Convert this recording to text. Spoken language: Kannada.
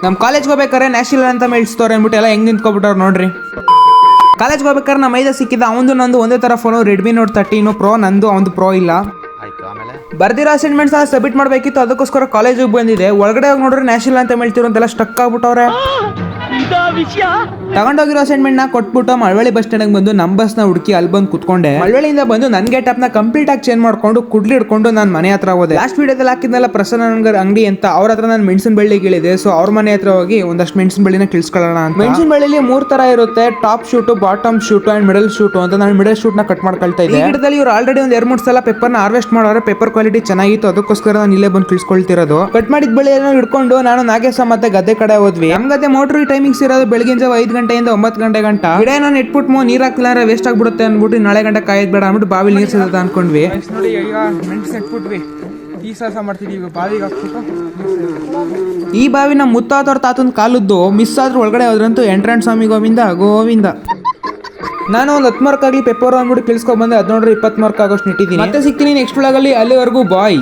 ನಮ್ಮ ಕಾಲೇಜ್ಗೆ ಹೋಗ್ಬೇಕಾರೆ ನ್ಯಾಷನಲ್ ಅಂತ ಇಳಿಸ್ತವ್ರೆ ಅಂದ್ಬಿಟ್ಟು ಎಲ್ಲ ಹೆಂಗ್ ನಿಂತ್ಕೊಬಿಟ್ಟವ್ರು ನೋಡ್ರಿ. ಕಾಲೇಜ್ಗೆ ಹೋಗ್ಬೇಕಾದ್ರೆ ನಮ್ಮ ಮೈದ ಸಿಕ್ಕಿದ್ದ ಅವಂದು ನಂದು ಒಂದೇ ತರ ಫೋನು ರೆಡ್ಮಿ ನೋಟ್ 13 ಪ್ರೋ, ನಂದು ಅವಂದು ಪ್ರೋ ಇಲ್ಲ. ಬರ್ದಿರೋ ಅಸೈನ್ಮೆಂಟ್ಸ್ ಸಬ್ಮಿಟ್ ಮಾಡಬೇಕಿತ್ತು, ಅದಕ್ಕೋಸ್ಕರ ಕಾಲೇಜಿಗೆ ಬಂದಿದೆ. ಒಳಗಡೆ ಹೋಗಿ ನೋಡ್ರೆ ನ್ಯಾಷನಲ್ ಅಂತ ಹೇಳ್ತಿರೋ ಅಂತೆಲ್ಲ ಸ್ಟಕ್ ಆಗ್ಬಿಟ್ಟವ್ರೆ. ತಗೊಂಡೋಗಿರೋ ಅಸೈನ್ಮೆಂಟ್ ನ ಕೊಟ್ಬಿಟ್ಟು ಮಳವಳ್ಳಿ ಬಸ್ ಸ್ಟ್ಯಾಂಡ್ ಬಂದು ನಮ್ಮ ಬಸ್ ನ ಹುಡುಕಿ ಅಲ್ಲಿ ಬಂದು ಕುತ್ಕೊಂಡೆ. ಮಳವಳ್ಳಿಯಿಂದ ಬಂದು ನನ್ ಗೆಟಪ್ ನ ಕಂಪ್ಲೀಟ್ ಆಗಿ ಚೇಂಜ್ ಮಾಡ್ಕೊಂಡು ಕುಡ್ಲಿ ಹಿಡ್ಕೊಂಡು ನಾನು ಮನೆ ಹತ್ರ ಹೋದೆ. ಲಾಸ್ಟ್ ವಿಡಿಯೋದಲ್ಲಿ ಹಾಕಿದ್ನಲ್ಲ ಪ್ರಸನ್ನ ಅಂಗಡಿ ಅಂತ, ಅವ್ರ ಹತ್ರ ನಾನು ಮೆಣಸಿನ ಬಳ್ಳಿ ಕೇಳಿದೆ. ಸೊ ಅವ್ರ ಮನೆ ಹತ್ರ ಹೋಗಿ ಒಂದಷ್ಟು ಮೆಣಸಿನ ಬಳ್ಳಿನ ಕಿಳ್ಸ್ಕೊಳ್ಳೋಣ ಅಂತ. ಮೆಣಸಿನ ಬಳ್ಳಿಲಿ 3 ತರ ಇರುತ್ತೆ, top shoot, bottom shoot and middle shoot ಅಂತ. ನಾನು ಮಿಡಲ್ ಶೂಟ್ ನ ಕಟ್ ಮಾಡ್ಕೊಳ್ತಾ ಇದ್ದೆ. ಈ ಗಿಡದಲ್ಲಿ ಇವ್ರು ಆಲ್ರೆಡಿ ಒಂದು 2-3 ಸಲ ಪೆಪ್ಪರ್ ನ ಹಾರ್ವೆಸ್ಟ್ ಮಾಡೋರು. ಪೆಪ್ಪರ್ ಕ್ವಾಲಿಟಿ ಚೆನ್ನಾಗಿತ್ತು, ಅದಕ್ಕೋಸ್ಕರ ನಾನು ಇಲ್ಲೇ ಬಂದು ಕಿಳ್ಸ್ಕೊಳ್ತಿರೋದು. ಕಟ್ ಮಾಡಿದ ಬಳ್ಳಿಯನ್ನು ಹಿಡ್ಕೊಂಡು ನಾನು ನಾಗೇಶ ಮತ್ತೆ ಗದ್ದೆ ಕಡೆ ಹೋದ್ವಿ. ನಮ್ ಗದ್ದೆ ಮೋಟ್ರಿ ಟೈಮಿಂಗ್ಸ್ ಇರೋದು ಬೆಳಗಿನ ಜಾವ 5 ಗಂಟೆಯಿಂದ 9 ಗಂಟೆ ಗಂಟ. ಗಿಡ ನಾನು ಇಟ್ಬಿಟ್ಟು ನೀರ್ ಹಾಕ್ಲಿಲ್ಲ ವೇಸ್ಟ್ ಆಗ್ಬಿಡುತ್ತೆ ಅನ್ಬಿಟ್ಟು ನಾಳೆ ಗಂಟೆ ಕಾಯೋದ್ ಬೇಡ ಅಂದ್ಬಿಟ್ಟು ಬಾವಿ ನೀರ್ ಸಿಗತ್ತ ಅನ್ಕೊಂಡ್ವಿ. ನೋಡಿ ಈಗ ಮೆಣಸು ಇಟ್ಬಿಟ್ವಿ, ಈ ಸಾಸ ಮಾಡ್ತಿದೀವಿ ಬಾವಿಗೆ ಹಾಕ್ಬಿಟ್ಟು. ಈ ಬಾವಿ ನಮ್ಮ ಮುತ್ತಾದವ್ರ ತಾತನ ಕಾಲದ್ದು, ಮಿಸ್ ಆದ್ರೂ ಒಳಗಡೆ ಹೋದ್ರಂತೂ ಎಂಟ್ರೆಂಟ್ ಸ್ವಾಮಿ ಗೋವಿಂದ ಗೋವಿಂದ. ನಾನು ಒಂದು 10 ಮಾರ್ಕ್ ಆಗಲಿ ಪೆಪ್ಪರ್ ಅಂದ್ಬಿಟ್ಟು ಕಿಳ್ಸ್ಕೊಂಡ್ ಬಂದೆ. 10 ನೋಡ್ರಿ 20 ಮಾರ್ಕ್ ಆಗೋಷ್ಟು ನಿಟ್ಟಿದ್ದೀನಿ. ಮತ್ತೆ ಸಿಗ್ತೀನಿ ನೆಕ್ಸ್ಟ್ ವ್ಲಾಗಲ್ಲಿ. ಅಲ್ಲಿವರೆಗೂ ಬಾಯ್.